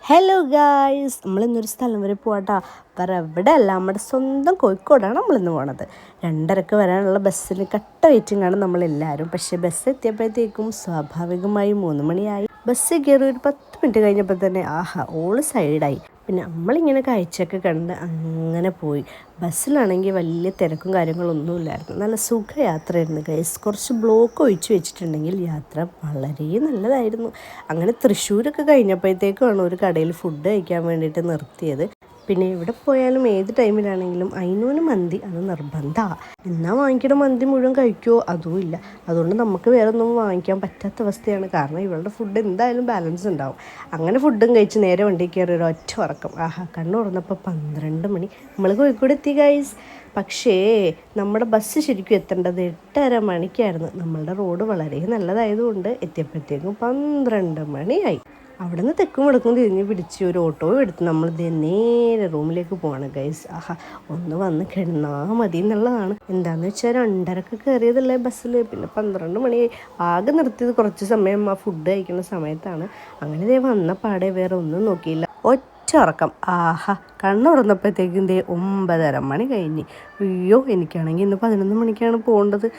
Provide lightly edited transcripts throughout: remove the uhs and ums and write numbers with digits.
Hello guys, നമ്മളിന്നൊരു സ്ഥലം വരെ പോവാട്ടോ. വേറെ എവിടെ അല്ല, നമ്മുടെ സ്വന്തം കോഴിക്കോടാണ് നമ്മളിന്ന് പോണത്. 2:30 വരാനുള്ള ബസ്സിൽ കട്ട വെയിറ്റിംഗ് ആണ് നമ്മളെല്ലാവരും. പക്ഷേ ബസ് എത്തിയപ്പോഴത്തേക്കും സ്വാഭാവികമായും 3 മണിയായി. ബസ് കയറി ഒരു 10 മിനിറ്റ് കഴിഞ്ഞപ്പോൾ തന്നെ ഓള് സൈഡായി. പിന്നെ നമ്മളിങ്ങനെ കാഴ്ചയൊക്കെ കണ്ട് അങ്ങനെ പോയി. ബസ്സിലാണെങ്കിൽ വലിയ തിരക്കും കാര്യങ്ങളൊന്നുമില്ലായിരുന്നു. നല്ല സുഖയാത്രയായിരുന്നു ഗൈസ്. കുറച്ച് ബ്ലോക്ക് ഒഴിച്ച് വെച്ചിട്ടുണ്ടെങ്കിൽ യാത്ര വളരെ നല്ലതായിരുന്നു. അങ്ങനെ തൃശ്ശൂരൊക്കെ കഴിഞ്ഞപ്പോഴത്തേക്കാണ് ഒരു കടയിൽ ഫുഡ് കഴിക്കാൻ വേണ്ടിയിട്ട് നിർത്തിയത്. പിന്നെ എവിടെ പോയാലും ഏത് ടൈമിലാണെങ്കിലും അയിനൂന് മന്തി അത് നിർബന്ധമാണ്. എന്നാൽ വാങ്ങിക്കണ മന്തി മുഴുവൻ കഴിക്കുമോ അതും ഇല്ല. അതുകൊണ്ട് നമുക്ക് വേറെ ഒന്നും വാങ്ങിക്കാൻ പറ്റാത്ത അവസ്ഥയാണ്. കാരണം ഇവളുടെ ഫുഡ് എന്തായാലും ബാലൻസ് ഉണ്ടാവും. അങ്ങനെ ഫുഡും കഴിച്ച് നേരെ വണ്ടി കയറി ഒരു ഒറ്റ ഉറക്കം. കണ്ണു തുറന്നപ്പോൾ 12 മണി. നമ്മൾ കോഴിക്കോട് എത്തി ഗൈസ്. പക്ഷേ നമ്മുടെ ബസ് ശരിക്കും എത്തേണ്ടത് 8:30 മണിക്കായിരുന്നു. നമ്മളുടെ റോഡ് വളരെ നല്ലതായതുകൊണ്ട് എത്തിയപ്പോഴത്തേക്കും 12 മണിയായി. അവിടെ നിന്ന് തെക്കും വടക്കും തിരിഞ്ഞ് പിടിച്ച് ഒരു ഓട്ടോ എടുത്ത് നമ്മൾ നേരെ റൂമിലേക്ക് പോവാണ് ഗൈസ്. ഒന്ന് വന്ന് കിടന്നാൽ മതി എന്നുള്ളതാണ്. എന്താണെന്ന് വെച്ചാൽ 2:30 കയറിയതല്ലേ ബസ്സിൽ. പിന്നെ 12 മണിയായി. ആകെ നിർത്തിയത് കുറച്ച് സമയം ഫുഡ് കഴിക്കുന്ന സമയത്താണ്. അങ്ങനെ വന്ന പാടെ വേറെ ഒന്നും നോക്കിയില്ല, ഒറ്റ ഉറക്കം. കണ്ണു തുറന്നപ്പോഴത്തേക്കും 9:30 മണി കഴിഞ്ഞ്. അയ്യോ, എനിക്കാണെങ്കിൽ ഇന്ന് 11 മണിക്കാണ് പോകേണ്ടത്.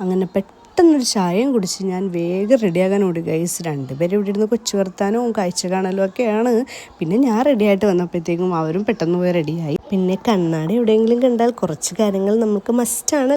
അങ്ങനെ പെട്ടെന്നൊരു ചായയും കുടിച്ച് ഞാൻ വേഗം റെഡിയാകാൻ ഓടി ഗൈസ്. 2 പേരും ഇവിടെ ഇരുന്ന് കൊച്ചു വർത്താനവും കാഴ്ച കാണലും ഒക്കെയാണ്. പിന്നെ ഞാൻ റെഡിയായിട്ട് വന്നപ്പോഴത്തേക്കും അവരും പെട്ടെന്ന് പോയി റെഡിയായി. പിന്നെ കണ്ണാടി എവിടെയെങ്കിലും കണ്ടാൽ കുറച്ച് കാര്യങ്ങൾ നമുക്ക് മസ്റ്റാണ്.